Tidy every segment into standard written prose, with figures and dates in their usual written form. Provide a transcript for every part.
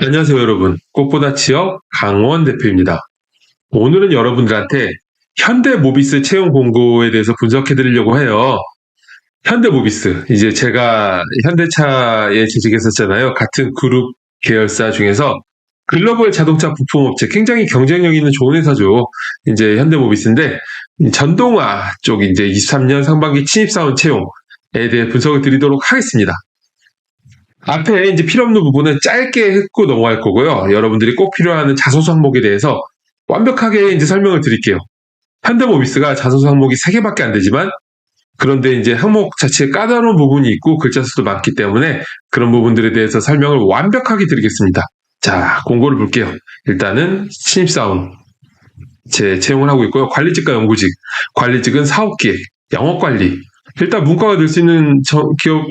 안녕하세요, 여러분. 꽃보다 취업 강원 대표입니다. 오늘은 여러분들한테 현대모비스 채용 공고에 대해서 분석해 드리려고 해요. 현대모비스, 이제 제가 현대차에 재직했었잖아요. 같은 그룹 계열사 중에서 글로벌 자동차 부품업체, 굉장히 경쟁력 있는 좋은 회사죠. 이제 현대모비스인데, 전동화 쪽 이제 23년 상반기 신입사원 채용에 대해 분석을 드리도록 하겠습니다. 앞에 이제 필요 없는 부분은 짧게 짚고 넘어갈 거고요. 여러분들이 꼭 필요한 자소서 항목에 대해서 완벽하게 이제 설명을 드릴게요. 현대모비스가 자소서 항목이 3개밖에 안 되지만, 그런데 이제 항목 자체에 까다로운 부분이 있고 글자 수도 많기 때문에 그런 부분들에 대해서 설명을 완벽하게 드리겠습니다. 자, 공고를 볼게요. 일단은 신입사원 채용을 하고 있고요. 관리직과 연구직, 관리직은 사업기획, 영업관리. 일단 문과가 될 수 있는 기업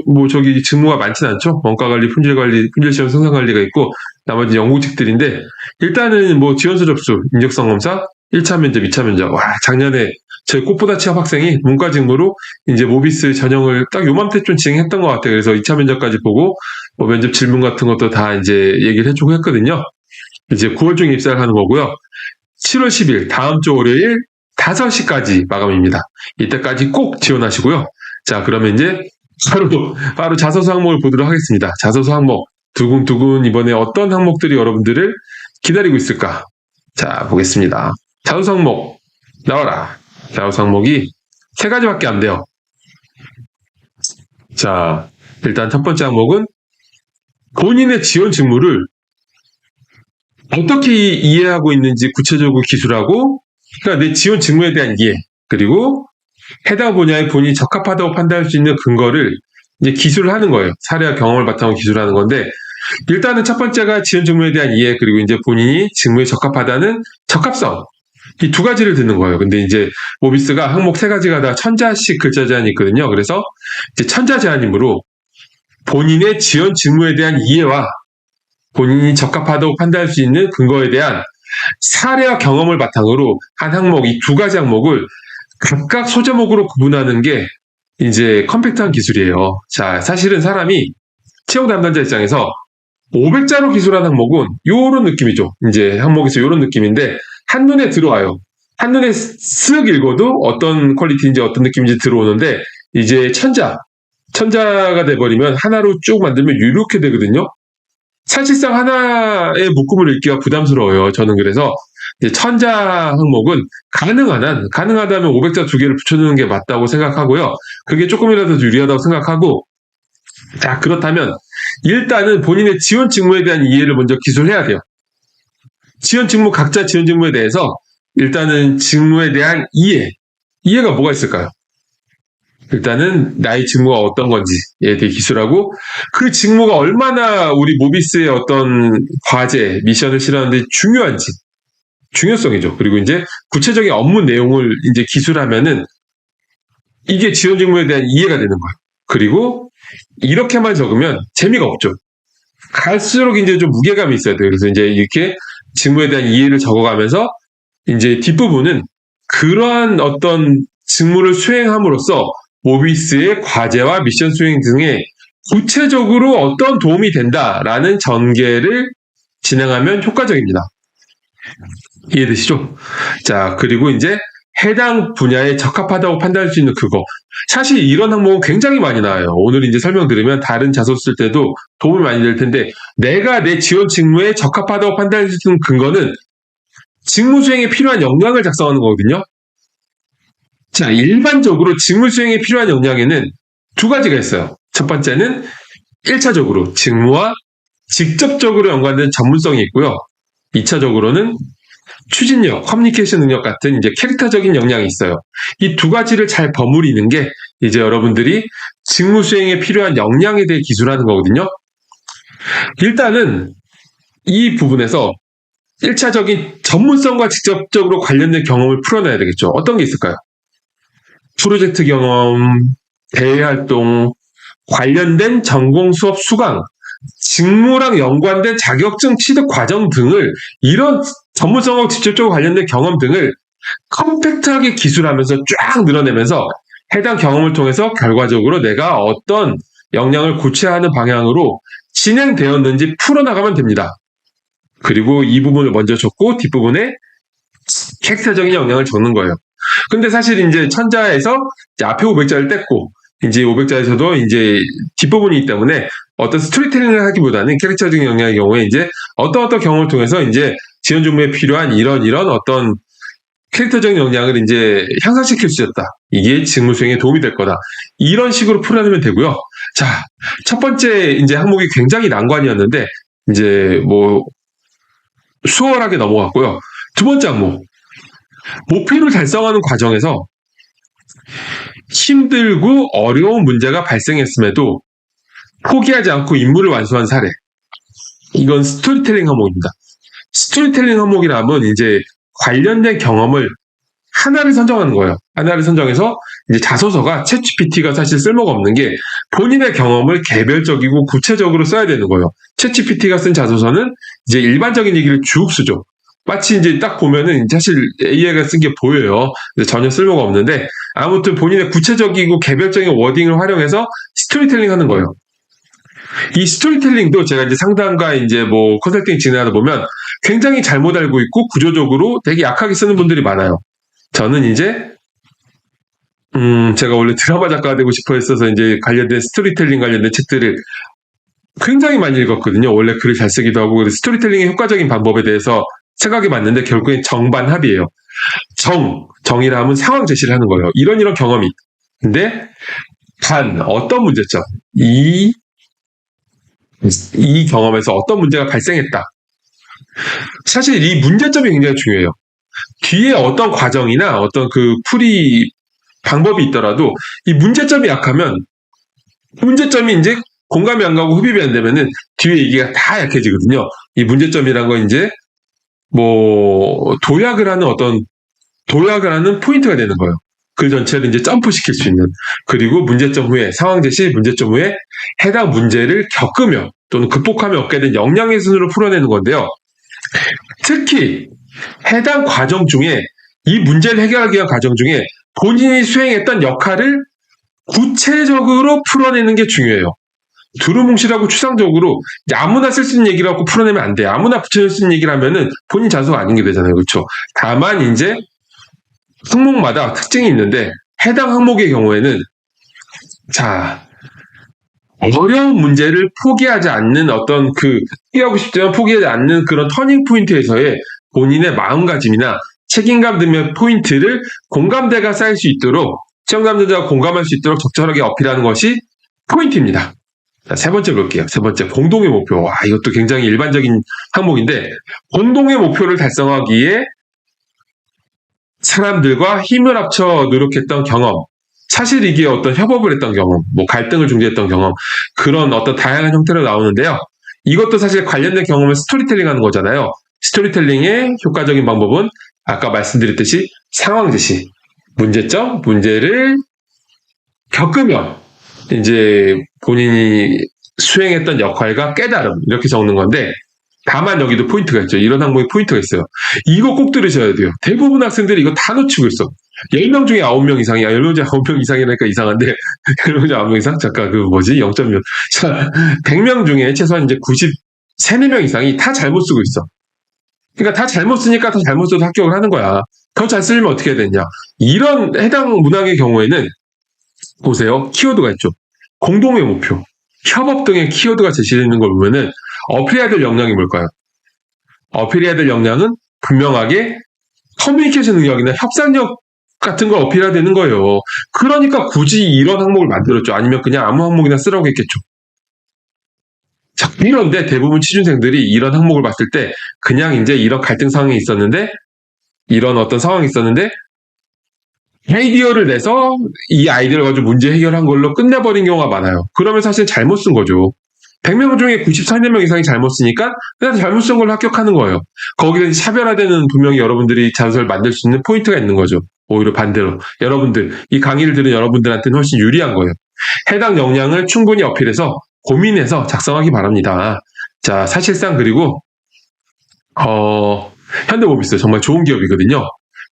직무가 많지는 않죠. 원가관리, 품질관리, 품질시험 생산관리가 있고 나머지 연구직들인데, 일단은 지원서 접수, 인적성 검사, 1차 면접, 2차 면접. 와, 작년에 저희 꽃보다 취업 학생이 문과 직무로 이제 모비스 전형을 딱 요맘때쯤 진행했던 것 같아요. 그래서 2차 면접까지 보고 면접 질문 같은 것도 다 이제 얘기를 해주고 했거든요. 이제 9월 중에 입사를 하는 거고요. 7월 10일 다음 주 월요일 5시까지 마감입니다. 이때까지 꼭 지원하시고요. 자, 그러면 이제 바로 자소서 항목을 보도록 하겠습니다. 자소서 항목 두근두근 이번에 어떤 항목들이 여러분들을 기다리고 있을까? 자, 보겠습니다. 자소서 항목 나와라. 자소서 항목이 3가지밖에 안 돼요. 자, 일단 첫 번째 항목은 본인의 지원 직무를 어떻게 이해하고 있는지 구체적으로 기술하고, 그러니까 내 지원 직무에 대한 이해, 그리고 해당 분야에 본인이 적합하다고 판단할 수 있는 근거를 이제 기술을 하는 거예요. 사례와 경험을 바탕으로 기술하는 건데, 일단은 첫 번째가 지원 직무에 대한 이해, 그리고 이제 본인이 직무에 적합하다는 적합성. 이 2가지를 듣는 거예요. 근데 이제 모비스가 항목 3가지가 다 천자씩 글자 제한이 있거든요. 그래서 이제 천자 제한이므로 본인의 지원 직무에 대한 이해와 본인이 적합하다고 판단할 수 있는 근거에 대한 사례와 경험을 바탕으로 한 항목, 이 2가지 항목을 각각 소제목으로 구분하는 게 이제 컴팩트한 기술이에요. 자, 사실은 사람이 채용 담당자 입장에서 500자로 기술한 항목은 요런 느낌이죠. 이제 항목에서 요런 느낌인데 한눈에 들어와요. 한눈에 쓱 읽어도 어떤 퀄리티인지 어떤 느낌인지 들어오는데, 이제 천자가 돼버리면 하나로 쭉 만들면 이렇게 되거든요. 사실상 하나의 묶음을 읽기가 부담스러워요. 저는 그래서 이제 천자 항목은 가능하다면 500자 2개를 붙여주는 게 맞다고 생각하고요. 그게 조금이라도 유리하다고 생각하고, 자, 그렇다면 일단은 본인의 지원 직무에 대한 이해를 먼저 기술해야 돼요. 각자 지원 직무에 대해서 일단은 직무에 대한 이해가 뭐가 있을까요? 일단은 나의 직무가 어떤 건지에 대해 기술하고, 그 직무가 얼마나 우리 모비스의 어떤 과제, 미션을 실현하는데 중요성이죠. 그리고 이제 구체적인 업무 내용을 이제 기술하면은 이게 지원 직무에 대한 이해가 되는 거예요. 그리고 이렇게만 적으면 재미가 없죠. 갈수록 이제 좀 무게감이 있어야 돼요. 그래서 이제 이렇게 직무에 대한 이해를 적어가면서 이제 뒷부분은 그러한 어떤 직무를 수행함으로써 모비스의 과제와 미션 수행 등에 구체적으로 어떤 도움이 된다라는 전개를 진행하면 효과적입니다. 이해되시죠? 자, 그리고 이제 해당 분야에 적합하다고 판단할 수 있는 그거. 사실 이런 항목은 굉장히 많이 나와요. 오늘 이제 설명 들으면 다른 자소 쓸 때도 도움이 많이 될 텐데, 내가 내 지원 직무에 적합하다고 판단할 수 있는 근거는 직무 수행에 필요한 역량을 작성하는 거거든요. 자, 일반적으로 직무 수행에 필요한 역량에는 2가지가 있어요. 첫 번째는 1차적으로 직무와 직접적으로 연관된 전문성이 있고요. 2차적으로는 추진력, 커뮤니케이션 능력 같은 이제 캐릭터적인 역량이 있어요. 이 2가지를 잘 버무리는 게 이제 여러분들이 직무 수행에 필요한 역량에 대해 기술하는 거거든요. 일단은 이 부분에서 1차적인 전문성과 직접적으로 관련된 경험을 풀어내야 되겠죠. 어떤 게 있을까요? 프로젝트 경험, 대외 활동, 관련된 전공 수업 수강, 직무랑 연관된 자격증 취득 과정 등을, 이런 전문성하고 직접적으로 관련된 경험 등을 컴팩트하게 기술하면서 쫙 늘어내면서 해당 경험을 통해서 결과적으로 내가 어떤 역량을 고취하는 방향으로 진행되었는지 풀어나가면 됩니다. 그리고 이 부분을 먼저 적고 뒷부분에 캐릭터적인 영향을 적는 거예요. 근데 사실 이제 천자에서 이제 앞에 500자를 뗐고 이제 500자에서도 이제 뒷부분이 있기 때문에 어떤 스토리텔링을 하기보다는 캐릭터적인 영향의 경우에 이제 어떤 경험을 통해서 이제 지원 준비에 필요한 이런 어떤 캐릭터적인 역량을 이제 향상시킬 수 있다. 이게 직무 수행에 도움이 될 거다. 이런 식으로 풀어내면 되고요. 자, 첫 번째 이제 항목이 굉장히 난관이었는데 이제 뭐 수월하게 넘어갔고요. 두 번째 항목. 목표를 달성하는 과정에서 힘들고 어려운 문제가 발생했음에도 포기하지 않고 임무를 완수한 사례. 이건 스토리텔링 항목입니다. 스토리텔링 항목이라면 이제 관련된 경험을 하나를 선정하는 거예요. 하나를 선정해서 이제 자소서가 챗GPT가 사실 쓸모가 없는 게 본인의 경험을 개별적이고 구체적으로 써야 되는 거예요. 챗GPT가 쓴 자소서는 이제 일반적인 얘기를 쭉 쓰죠. 마치 이제 딱 보면은 사실 AI가 쓴 게 보여요. 전혀 쓸모가 없는데 아무튼 본인의 구체적이고 개별적인 워딩을 활용해서 스토리텔링 하는 거예요. 이 스토리텔링도 제가 이제 상담과 이제 뭐 컨설팅 진행하다 보면 굉장히 잘못 알고 있고 구조적으로 되게 약하게 쓰는 분들이 많아요. 저는 이제 제가 원래 드라마 작가가 되고 싶어 했어서 이제 관련된 스토리텔링 관련된 책들을 굉장히 많이 읽었거든요. 원래 글을 잘 쓰기도 하고 스토리텔링의 효과적인 방법에 대해서 생각해 봤는데 결국엔 정반합이에요. 정이라 하면 상황 제시를 하는 거예요. 이런 경험이. 근데 어떤 문제점? 이 경험에서 어떤 문제가 발생했다. 사실 이 문제점이 굉장히 중요해요. 뒤에 어떤 과정이나 어떤 그 풀이 방법이 있더라도 이 문제점이 약하면 문제점이 이제 공감이 안 가고 흡입이 안 되면은 뒤에 얘기가 다 약해지거든요. 이 문제점이란 건 이제 뭐 도약을 하는 포인트가 되는 거예요. 그 전체를 이제 점프시킬 수 있는. 그리고 문제점 후에 상황 제시, 문제점 후에 해당 문제를 겪으며 또는 극복하며 얻게 된 역량의 순으로 풀어내는 건데요. 특히 해당 과정 중에 이 문제를 해결하기 위한 과정 중에 본인이 수행했던 역할을 구체적으로 풀어내는 게 중요해요. 두루뭉실하고 추상적으로 아무나 쓸 수 있는 얘기를 갖고 풀어내면 안 돼요. 아무나 붙여낼 수 있는 얘기를 하면은 본인 자소가 아닌 게 되잖아요. 그렇죠? 다만 이제 항목마다 특징이 있는데 해당 항목의 경우에는 어려운 문제를 포기하지 않는 포기하고 싶지만 포기하지 않는 그런 터닝 포인트에서의 본인의 마음가짐이나 책임감 등의 포인트를 공감대가 쌓일 수 있도록 시험감정자가 공감할 수 있도록 적절하게 어필하는 것이 포인트입니다. 자, 세 번째 볼게요. 세 번째, 공동의 목표. 이것도 굉장히 일반적인 항목인데 공동의 목표를 달성하기 위해 사람들과 힘을 합쳐 노력했던 경험, 사실 이게 어떤 협업을 했던 경험, 뭐 갈등을 중재했던 경험, 그런 어떤 다양한 형태로 나오는데요. 이것도 사실 관련된 경험을 스토리텔링 하는 거잖아요. 스토리텔링의 효과적인 방법은 아까 말씀드렸듯이 상황 제시, 문제를 겪으며 이제 본인이 수행했던 역할과 깨달음 이렇게 적는 건데 다만 여기도 포인트가 있죠. 이런 항목에 포인트가 있어요. 이거 꼭 들으셔야 돼요. 대부분 학생들이 이거 다 놓치고 있어. 10명 중에 9명 이상이야. 10명 중에 9명 이상이니까 이상한데 10명 중에 9명 이상? 잠깐 0.6. 자, 100명 중에 최소한 이제 93, 4명 이상이 다 잘못 쓰고 있어. 그러니까 다 잘못 쓰니까 다 잘못 써도 합격을 하는 거야. 더 잘 쓰려면 어떻게 해야 되냐. 이런 해당 문항의 경우에는 보세요. 키워드가 있죠. 공동의 목표, 협업 등의 키워드가 제시되어 있는 걸 보면은 어필해야 될 역량이 뭘까요? 어필해야 될 역량은 분명하게 커뮤니케이션 능력이나 협상력 같은 걸 어필해야 되는 거예요. 그러니까 굳이 이런 항목을 만들었죠. 아니면 그냥 아무 항목이나 쓰라고 했겠죠. 자, 이런데 대부분 취준생들이 이런 항목을 봤을 때 그냥 이제 이런 갈등 상황이 있었는데 이런 어떤 상황이 있었는데 아이디어를 내서 이 아이디어를 가지고 문제 해결한 걸로 끝내버린 경우가 많아요. 그러면 사실 잘못 쓴 거죠. 100명 중에 94명 이상이 잘못 쓰니까 그냥 잘못 쓴 걸로 합격하는 거예요. 거기에 차별화되는 분명히 여러분들이 자소서를 만들 수 있는 포인트가 있는 거죠. 오히려 반대로 여러분들, 이 강의를 들은 여러분들한테는 훨씬 유리한 거예요. 해당 역량을 충분히 어필해서 고민해서 작성하기 바랍니다. 자, 사실상 그리고 현대모비스 정말 좋은 기업이거든요.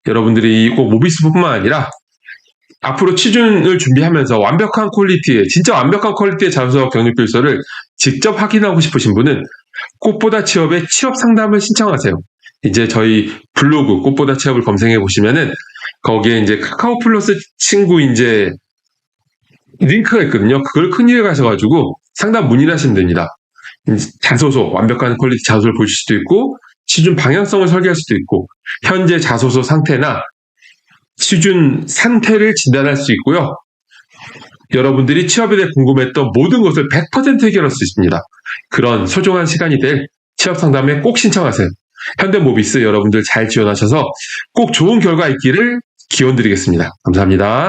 여러분들이 꼭 모비스뿐만 아니라 앞으로 취준을 준비하면서 진짜 완벽한 퀄리티의 자소서 경력필서를 직접 확인하고 싶으신 분은 꽃보다 취업에 취업 상담을 신청하세요. 이제 저희 블로그 꽃보다 취업을 검색해 보시면은 거기에 이제 카카오 플러스 친구 이제 링크가 있거든요. 그걸 클릭해 가셔가지고 상담 문의를 하시면 됩니다. 자소서, 완벽한 퀄리티 자소서를 보실 수도 있고, 취준 방향성을 설계할 수도 있고, 현재 자소서 상태나 취준 상태를 진단할 수 있고요. 여러분들이 취업에 대해 궁금했던 모든 것을 100% 해결할 수 있습니다. 그런 소중한 시간이 될 취업 상담에 꼭 신청하세요. 현대모비스 여러분들 잘 지원하셔서 꼭 좋은 결과 있기를 기원드리겠습니다. 감사합니다.